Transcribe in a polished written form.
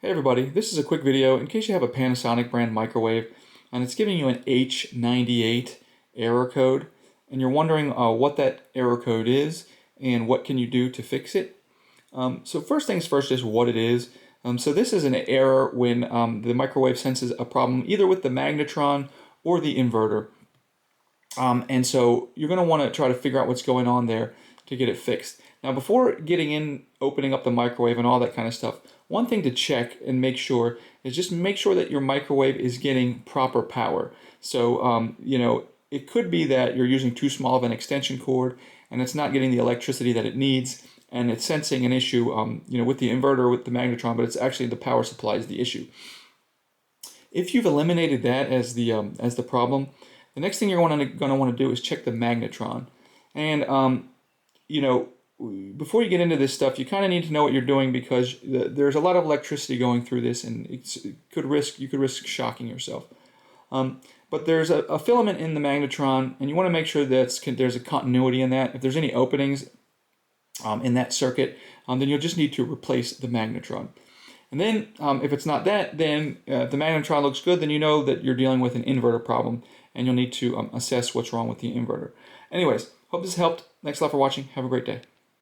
Hey everybody, this is a quick video in case you have a Panasonic brand microwave and it's giving you an H98 error code and you're wondering what that error code is and what can you do to fix it. So first things first is what it is. So this is an error when the microwave senses a problem either with the magnetron or the inverter. And so you're going to want to try to figure out what's going on there to get it fixed. Now before getting in, opening up the microwave and all that kind of stuff, one thing to check and make sure is just make sure that your microwave is getting proper power. So, it could be that you're using too small of an extension cord and it's not getting the electricity that it needs and it's sensing an issue, with the inverter, with the magnetron, but it's actually the power supply is the issue. If you've eliminated that as the problem, the next thing you're going to want to do is check the magnetron. And, before you get into this stuff, you kind of need to know what you're doing because there's a lot of electricity going through this, and you could risk shocking yourself. But there's a filament in the magnetron, and you want to make sure that there's a continuity in that. If there's any openings in that circuit, then you'll just need to replace the magnetron. And then if it's not that, then if the magnetron looks good, then you know that you're dealing with an inverter problem, and you'll need to assess what's wrong with the inverter. Anyways, hope this helped. Thanks a lot for watching. Have a great day.